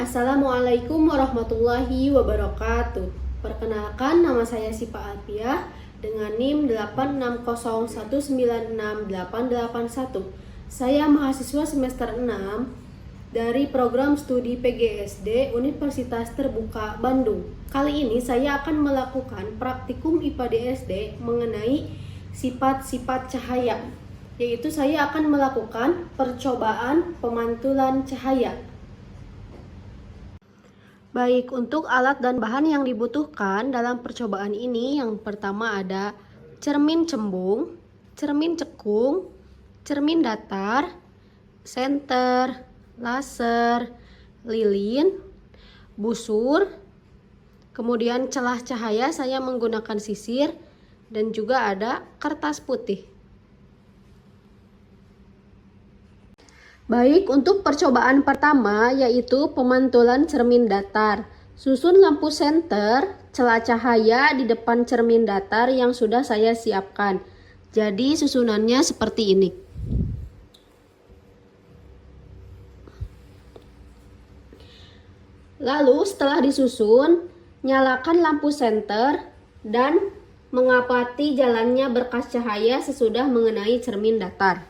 Assalamualaikum warahmatullahi wabarakatuh. Perkenalkan, nama saya Sipa Alfiah dengan NIM 860196881. Saya mahasiswa semester 6 dari program studi PGSD Universitas Terbuka Bandung. Kali ini saya akan melakukan praktikum IPA DSD mengenai sifat-sifat cahaya, yaitu saya akan melakukan percobaan pemantulan cahaya. Baik, untuk alat dan bahan yang dibutuhkan dalam percobaan ini, yang pertama ada cermin cembung, cermin cekung, cermin datar, senter, laser, lilin, busur, kemudian celah cahaya saya menggunakan sisir, dan juga ada kertas putih. Baik, untuk percobaan pertama yaitu pemantulan cermin datar. Susun lampu senter, celah cahaya di depan cermin datar yang sudah saya siapkan. Jadi susunannya seperti ini. Lalu setelah disusun, nyalakan lampu senter dan mengapati jalannya berkas cahaya sesudah mengenai cermin datar.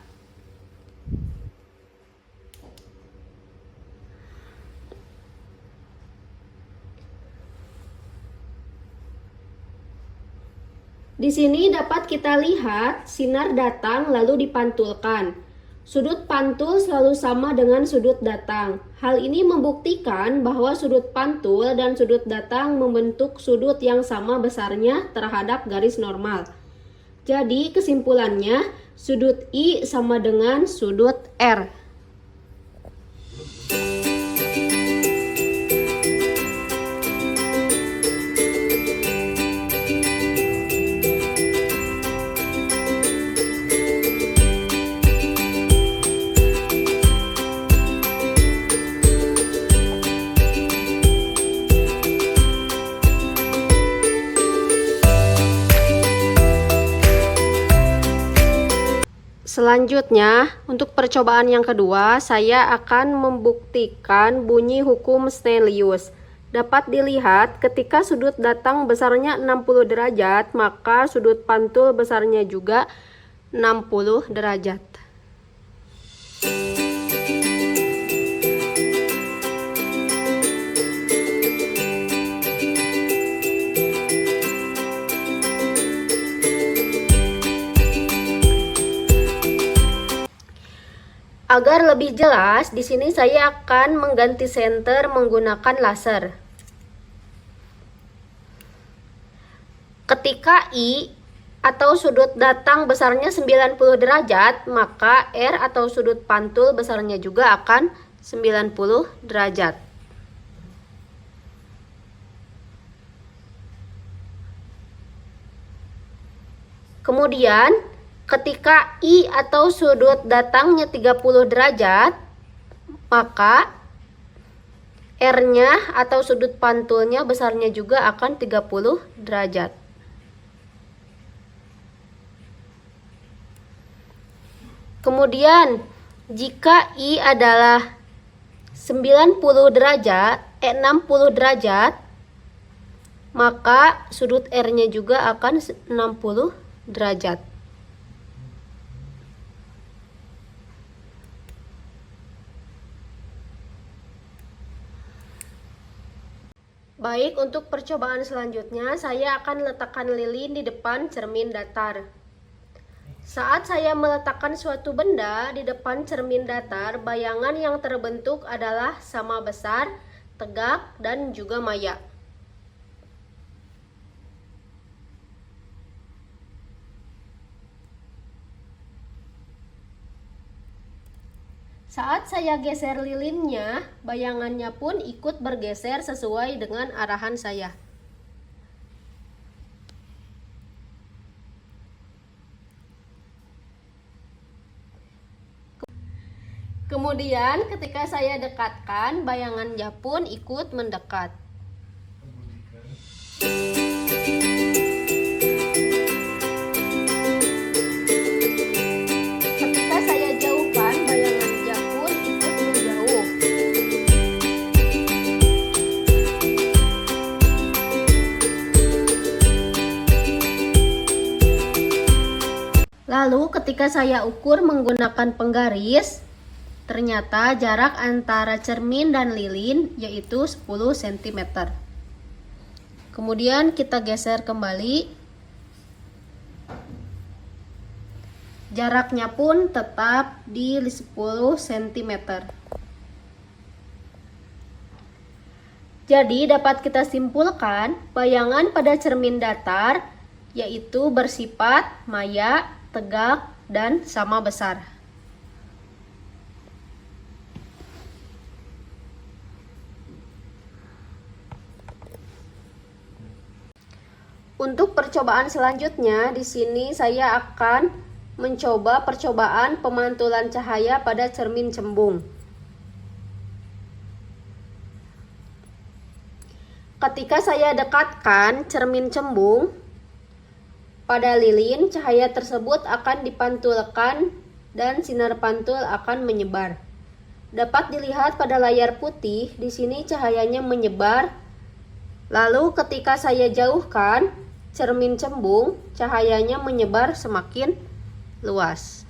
Di sini dapat kita lihat sinar datang lalu dipantulkan. Sudut pantul selalu sama dengan sudut datang. Hal ini membuktikan bahwa sudut pantul dan sudut datang membentuk sudut yang sama besarnya terhadap garis normal. Jadi kesimpulannya sudut I sama dengan sudut R. Selanjutnya, untuk percobaan yang kedua, saya akan membuktikan bunyi hukum Snellius. Dapat dilihat ketika sudut datang besarnya 60 derajat, maka sudut pantul besarnya juga 60 derajat. Agar lebih jelas, di sini saya akan mengganti senter menggunakan laser. Ketika I atau sudut datang besarnya 90 derajat, maka R atau sudut pantul besarnya juga akan 90 derajat. Kemudian ketika I atau sudut datangnya 30 derajat, maka R-nya atau sudut pantulnya besarnya juga akan 30 derajat. Kemudian, jika I adalah 60 derajat, maka sudut R-nya juga akan 60 derajat. Baik, untuk percobaan selanjutnya saya akan letakkan lilin di depan cermin datar. Saat saya meletakkan suatu benda di depan cermin datar, bayangan yang terbentuk adalah sama besar, tegak, dan juga maya. Saat saya geser lilinnya, bayangannya pun ikut bergeser sesuai dengan arahan saya. Kemudian ketika saya dekatkan, bayangannya pun ikut mendekat. Lalu ketika saya ukur menggunakan penggaris, ternyata jarak antara cermin dan lilin yaitu 10 cm. Kemudian kita geser kembali. Jaraknya pun tetap di 10 cm. Jadi dapat kita simpulkan bayangan pada cermin datar yaitu bersifat maya, tegak, dan sama besar. Untuk percobaan selanjutnya, di sini saya akan mencoba percobaan pemantulan cahaya pada cermin cembung. Ketika saya dekatkan cermin cembung pada lilin, cahaya tersebut akan dipantulkan dan sinar pantul akan menyebar. Dapat dilihat pada layar putih, di sini cahayanya menyebar. Lalu ketika saya jauhkan cermin cembung, cahayanya menyebar semakin luas.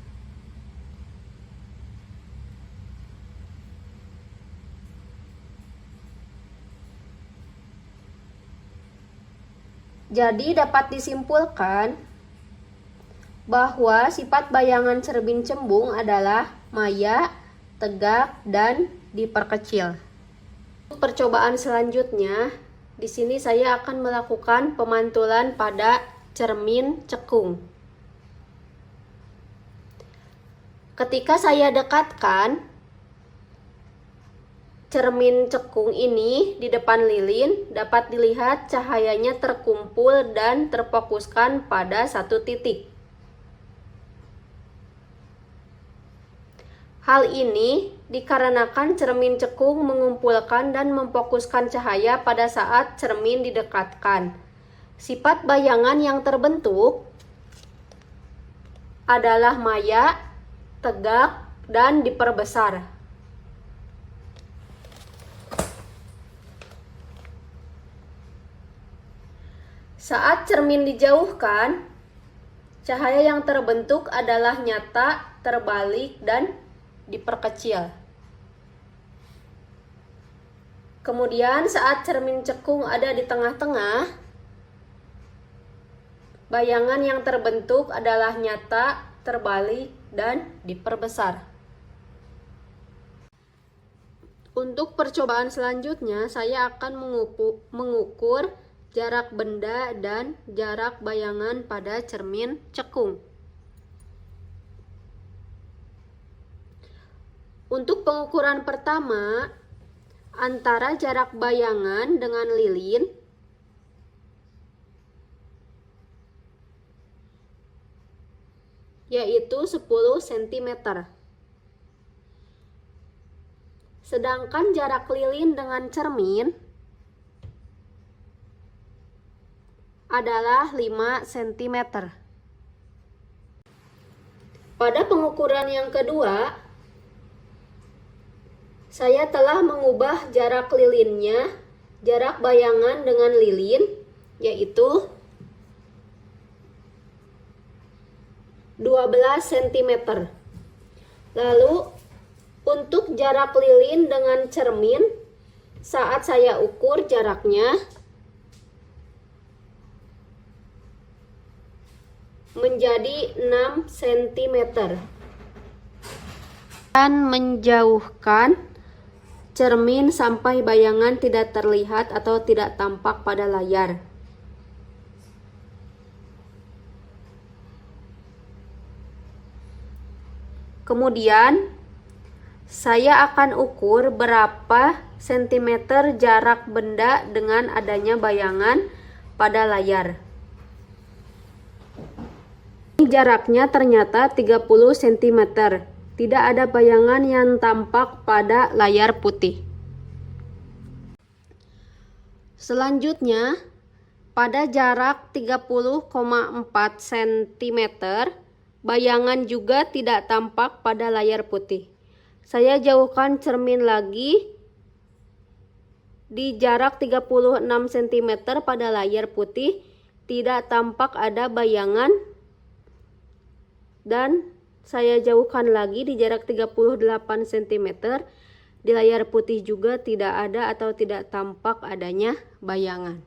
Jadi dapat disimpulkan bahwa sifat bayangan cermin cembung adalah maya, tegak, dan diperkecil. Percobaan selanjutnya, di sini saya akan melakukan pemantulan pada cermin cekung. Ketika saya dekatkan cermin cekung ini di depan lilin, dapat dilihat cahayanya terkumpul dan terfokuskan pada satu titik. Hal ini dikarenakan cermin cekung mengumpulkan dan memfokuskan cahaya pada saat cermin didekatkan. Sifat bayangan yang terbentuk adalah maya, tegak, dan diperbesar. Saat cermin dijauhkan, cahaya yang terbentuk adalah nyata, terbalik, dan diperkecil. Kemudian saat cermin cekung ada di tengah-tengah, bayangan yang terbentuk adalah nyata, terbalik, dan diperbesar. Untuk percobaan selanjutnya, saya akan mengukur jarak benda dan jarak bayangan pada cermin cekung. Untuk pengukuran pertama, antara jarak bayangan dengan lilin yaitu 10 cm. Sedangkan jarak lilin dengan cermin adalah 5 cm. Pada pengukuran yang kedua, saya telah mengubah jarak lilinnya, jarak bayangan dengan lilin, yaitu 12 cm. Lalu, untuk jarak lilin dengan cermin, saat saya ukur jaraknya menjadi 6 cm. Dan menjauhkan cermin sampai bayangan tidak terlihat atau tidak tampak pada layar. Kemudian saya akan ukur berapa sentimeter jarak benda dengan adanya bayangan pada layar. Jaraknya ternyata 30 cm. Tidak ada bayangan yang tampak pada layar putih. Selanjutnya, pada jarak 30,4 cm, bayangan juga tidak tampak pada layar putih. Saya jauhkan cermin lagi di jarak 36 cm pada layar putih, tidak tampak ada bayangan dan saya jauhkan lagi di jarak 38 cm. Di layar putih juga tidak ada atau tidak tampak adanya bayangan.